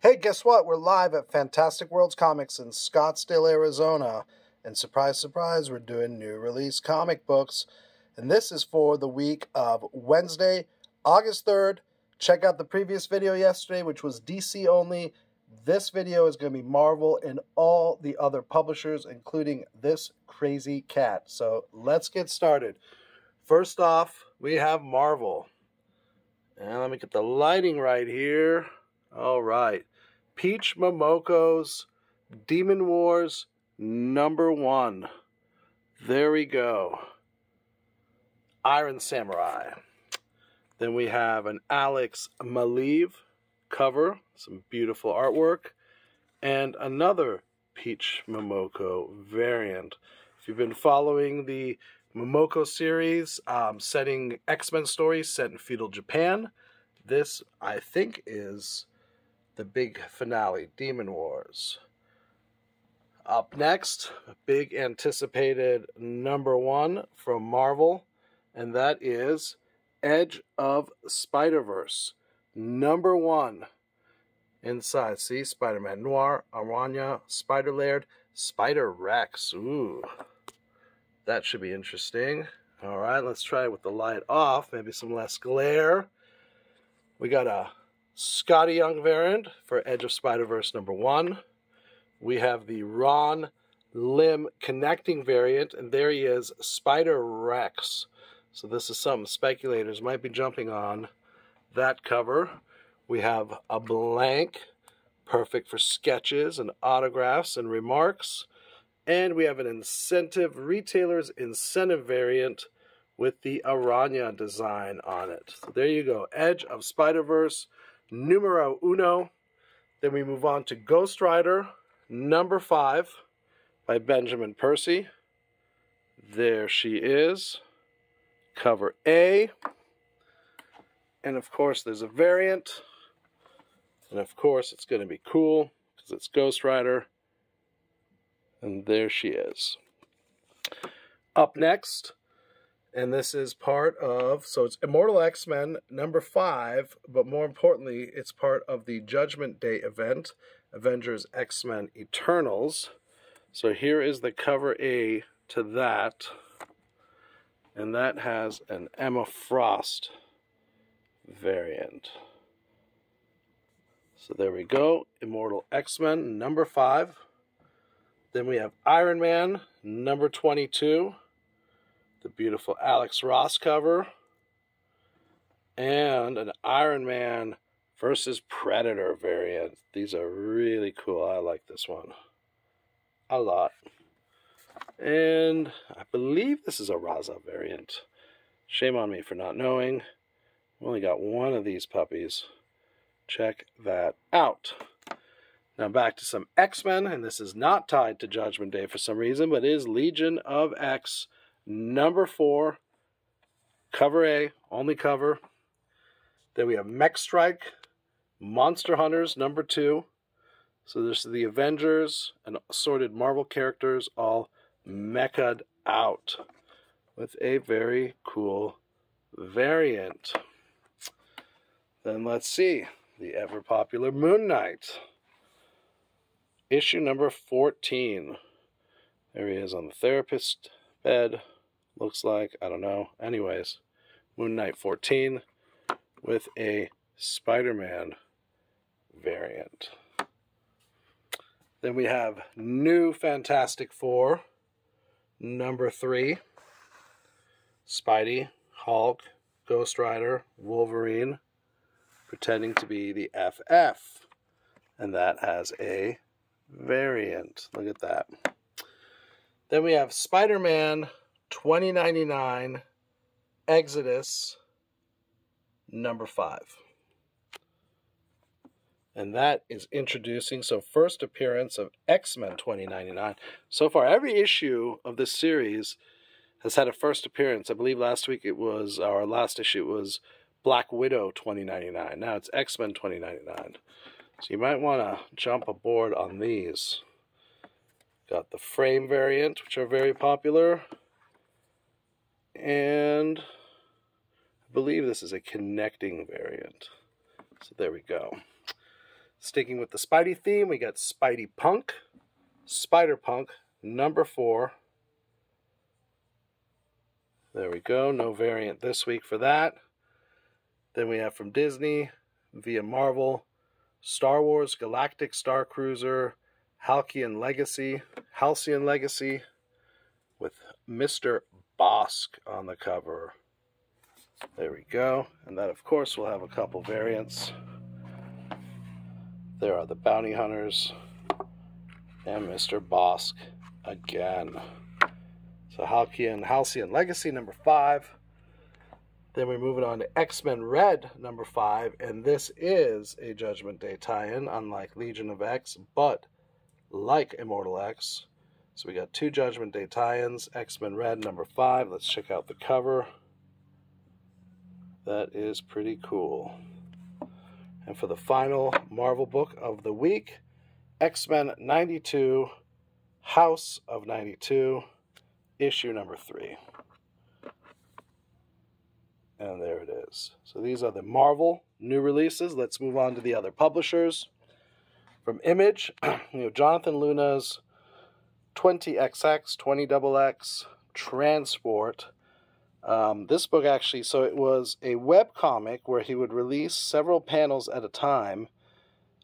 Hey, guess what? We're live at Fantastic Worlds Comics in Scottsdale, Arizona. And surprise, surprise, we're doing new release comic books. And this is for the week of Wednesday, August 3rd. Check out the previous video yesterday, which was DC only. This video is going to be Marvel and all the other publishers, including this crazy cat. So let's get started. First off, we have Marvel. And let me get the lighting right here. All right. Peach Momoko's Demon Wars #1. There we go. Iron Samurai. Then we have an Alex Maleev cover, some beautiful artwork, and another Peach Momoko variant. If you've been following the Momoko series, setting X-Men stories set in feudal Japan, this, I think, is the big finale, Demon Wars. Up next, a big anticipated #1 from Marvel, and that is Edge of Spider-Verse #1. Inside, see, Spider-Man Noir, Aranya, Spider-Laird, Spider-Rex. Ooh, that should be interesting. All right, let's try it with the light off, maybe some less glare. We got a Scotty Young variant for Edge of Spider-Verse #1. We have the Ron Lim connecting variant, and there he is, Spider-Rex. So this is something speculators might be jumping on. That cover. We have a blank, perfect for sketches and autographs and remarks. And we have an retailer's incentive variant with the Aranya design on it. So there you go, Edge of Spider-Verse #1. Then we move on to Ghost Rider #5 by Benjamin Percy. There she is, cover A. And of course there's a variant. And of course it's going to be cool because it's Ghost Rider. And there she is. Up next, and this is part of, so it's Immortal X-Men #5, but more importantly, it's part of the Judgment Day event, Avengers X-Men Eternals. So here is the cover A to that, and that has an Emma Frost variant. So there we go, Immortal X-Men #5. Then we have Iron Man #22. The beautiful Alex Ross cover, and an Iron Man versus Predator variant. These are really cool. I like this one a lot. And I believe this is a Raza variant. Shame on me for not knowing. We only got one of these puppies. Check that out. Now back to some X-Men, and this is not tied to Judgment Day for some reason, but is Legion of X #4, cover A, only cover. Then we have Mech Strike, Monster Hunters #2. So this is the Avengers and assorted Marvel characters all mecha'd out with a very cool variant. Then let's see, the ever popular Moon Knight, issue #14. There he is on the therapist bed. Looks like, I don't know. Anyways, Moon Knight 14 with a Spider-Man variant. Then we have new Fantastic Four #3. Spidey, Hulk, Ghost Rider, Wolverine, pretending to be the FF. And that has a variant. Look at that. Then we have Spider-Man 2099 Exodus #5. And that is introducing, so first appearance of X-Men 2099. So far, every issue of this series has had a first appearance. I believe last week it was, our last issue was Black Widow 2099. Now it's X-Men 2099. So you might want to jump aboard on these. Got the frame variant, which are very popular. And I believe this is a connecting variant. So there we go. Sticking with the Spidey theme, we got Spidey Punk, Spider-Punk, number 4. There we go, no variant this week for that. Then we have from Disney, via Marvel, Star Wars Galactic Star Cruiser, Halcyon Legacy, with Mr. Bosk on the cover. There we go. And then, of course, we'll have a couple variants. There are the Bounty Hunters and Mr. Bosk again. So Halcyon Legacy, number 5. Then we're moving on to X-Men Red, number 5. And this is a Judgment Day tie-in, unlike Legion of X, but like Immortal X. So we got 2 Judgment Day tie-ins. X-Men Red, number 5. Let's check out the cover. That is pretty cool. And for the final Marvel book of the week, X-Men 92, House of 92, issue number 3. And there it is. So these are the Marvel new releases. Let's move on to the other publishers. From Image, Jonathan Luna's 20XX, 20XX, Transport. This book actually, so it was a web comic where he would release several panels at a time,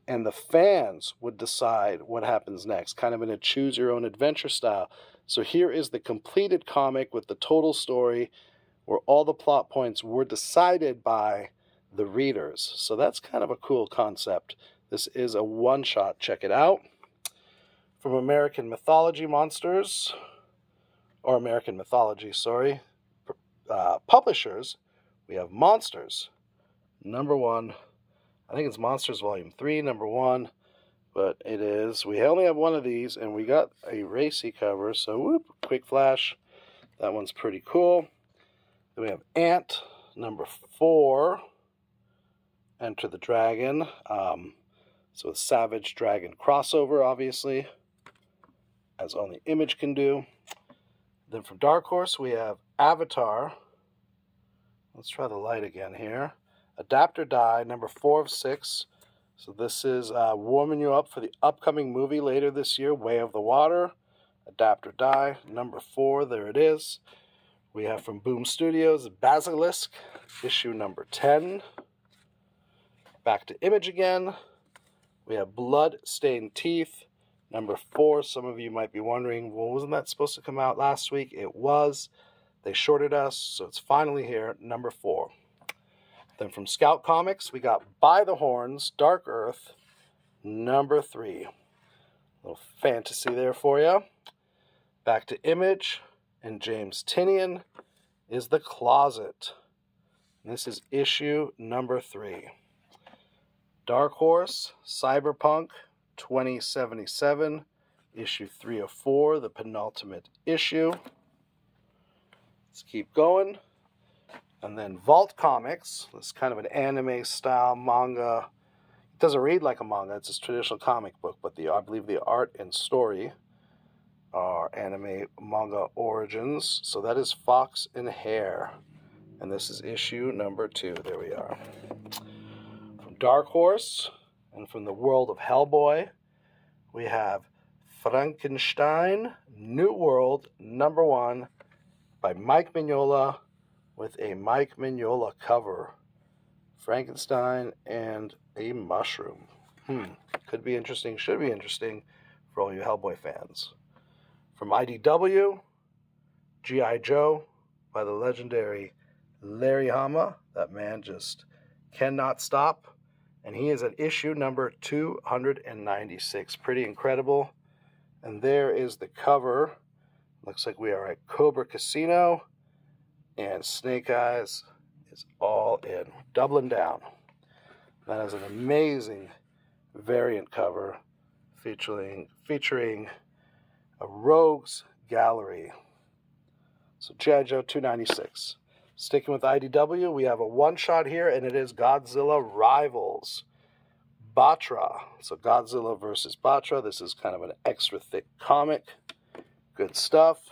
and the fans would decide what happens next, kind of in a choose-your-own-adventure style. So here is the completed comic with the total story, where all the plot points were decided by the readers. So that's kind of a cool concept. This is a one-shot. Check it out. From American Mythology Monsters, or American Mythology, sorry, publishers, we have Monsters, number 1. I think it's Monsters Volume 3, number 1. But it is, we only have one of these, and we got a racy cover, so whoop, quick flash. That one's pretty cool. Then we have Ant, number 4, Enter the Dragon. So a Savage Dragon crossover, obviously, as only Image can do. Then from DarkHorse, we have Avatar. Let's try the light again here. Adapt or Die, number 4 of 6. So this is warming you up for the upcoming movie later this year, Way of the Water. Adapt or Die, number 4, there it is. We have from Boom Studios, Basilisk, issue number 10. Back to Image again. We have Blood-Stained Teeth, number 4. Some of you might be wondering, well, wasn't that supposed to come out last week? It was. They shorted us, so it's finally here, number 4. Then from Scout Comics, we got By the Horns, Dark Earth, number 3. A little fantasy there for you. Back to Image, and James Tynion is The Closet. And this is issue number 3. Dark Horse, Cyberpunk 2077, issue 3 of 4, the penultimate issue. Let's keep going. And then Vault Comics, this is kind of an anime-style manga. It doesn't read like a manga, it's a traditional comic book, but I believe the art and story are anime manga origins. So that is Fox and Hare. And this is issue number 2. There we are. From Dark Horse, and from the world of Hellboy, we have Frankenstein, New World, number 1, by Mike Mignola, with a Mike Mignola cover. Frankenstein and a mushroom. Could be interesting, should be interesting for all you Hellboy fans. From IDW, G.I. Joe, by the legendary Larry Hama. That man just cannot stop. And he is at issue number 296. Pretty incredible. And there is the cover. Looks like we are at Cobra Casino. And Snake Eyes is all in. Doubling down. That is an amazing variant cover featuring a Rogues Gallery. So G.I. Joe 296. Sticking with IDW, we have a one-shot here, and it is Godzilla Rivals. Batra. So Godzilla versus Batra. This is kind of an extra thick comic. Good stuff.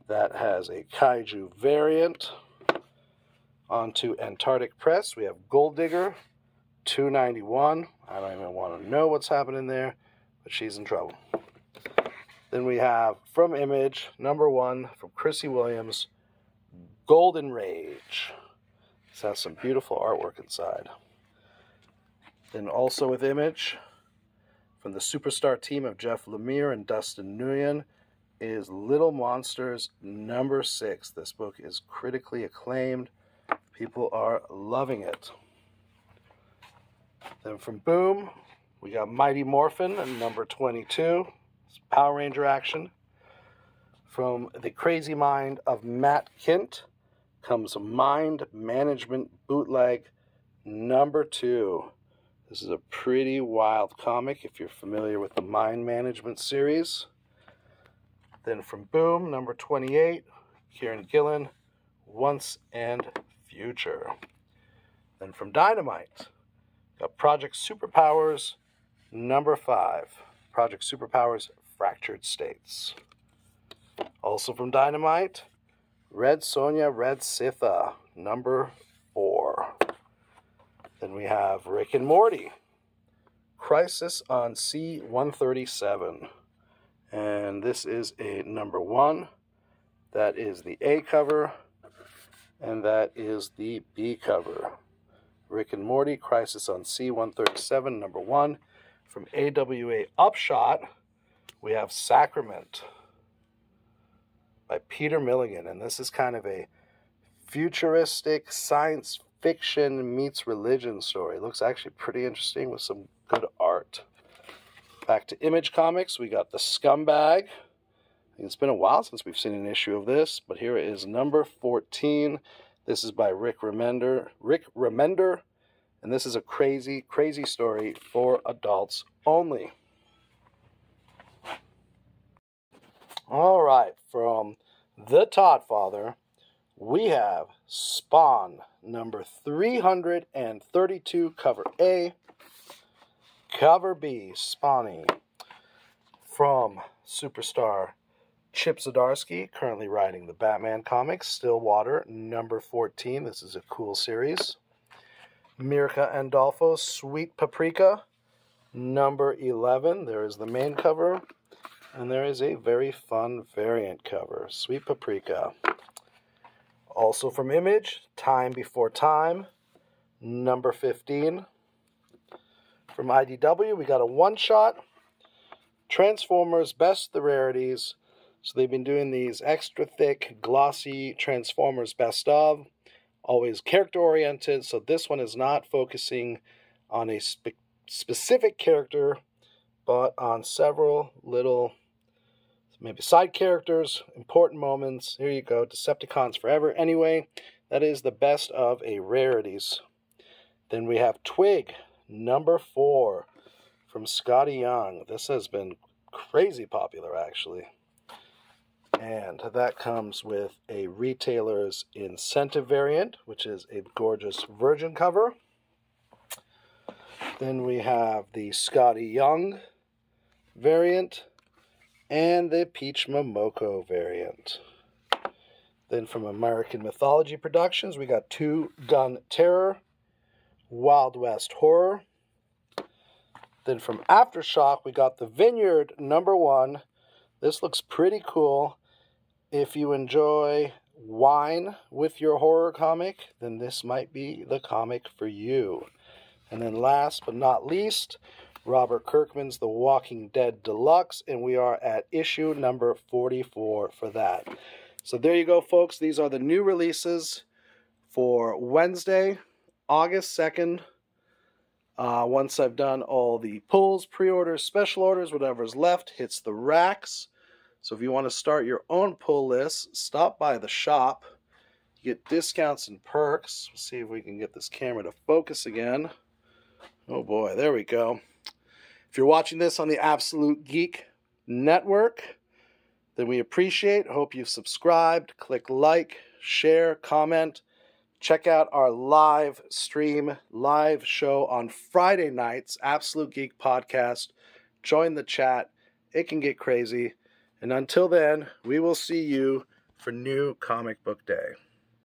That has a kaiju variant. On to Antarctic Press, we have Gold Digger, 291. I don't even want to know what's happening there, but she's in trouble. Then we have from Image, number 1 from Chrissy Williams, Golden Rage. This has some beautiful artwork inside. Then also with Image, from the superstar team of Jeff Lemire and Dustin Nguyen, is Little Monsters number 6. This book is critically acclaimed. People are loving it. Then from Boom, we got Mighty Morphin and number 22. It's Power Ranger action. From the crazy mind of Matt Kint comes Mind Management Bootleg number 2. This is a pretty wild comic if you're familiar with the Mind Management series. Then from Boom, number 28, Kieran Gillen, Once and Future. Then from Dynamite, got Project Superpowers, number 5. Project Superpowers, Fractured States. Also from Dynamite, Red Sonja, Red Sitha, number 4. Then we have Rick and Morty, Crisis on C-137. And this is a number 1. That is the A cover, and that is the B cover. Rick and Morty, Crisis on C-137, number 1. From AWA Upshot, we have Sacrament by Peter Milligan. And this is kind of a futuristic science fiction meets religion story. It looks actually pretty interesting with some good art. Back to Image Comics, we got The Scumbag. It's been a while since we've seen an issue of this, but here it is, number 14. This is by Rick Remender, and this is a crazy, crazy story for adults only. All right, from The Todd Father, we have Spawn, number 332, cover A. Cover B, Spawny. From superstar Chip Zdarsky, currently writing the Batman comics, Stillwater, number 14. This is a cool series. Mirka Andolfo, Sweet Paprika, number 11. There is the main cover, and there is a very fun variant cover, Sweet Paprika. Also from Image, Time Before Time, number 15. From IDW, we got a one-shot, Transformers Best of the Rarities. So they've been doing these extra thick, glossy Transformers Best of, always character-oriented. So this one is not focusing on a specific character, but on several little, maybe side characters, important moments. Here you go, Decepticons Forever. Anyway, that is the Best of a Rarities. Then we have Twig, number 4, from Scotty Young. This has been crazy popular, actually. And that comes with a retailer's incentive variant, which is a gorgeous Virgin cover. Then we have the Scotty Young variant and the Peach Momoko variant. Then from American Mythology Productions, we got Two Gun Terror, Wild West Horror. Then from AfterShock, we got The Vineyard, number 1. This looks pretty cool. If you enjoy wine with your horror comic, then this might be the comic for you. And then last but not least, Robert Kirkman's The Walking Dead Deluxe, and we are at issue number 44 for that. So there you go, folks. These are the new releases for Wednesday, August 2nd. Once I've done all the pulls, pre-orders, special orders, whatever's left hits the racks. So if you want to start your own pull list, stop by the shop. You get discounts and perks. We'll see if we can get this camera to focus again. Oh boy, there we go. If you're watching this on the Absolute Geek Network, then we appreciate. Hope you've subscribed. Click like, share, comment. Check out our live stream, live show on Friday nights, Absolute Geek Podcast. Join the chat. It can get crazy. And until then, we will see you for New Comic Book Day.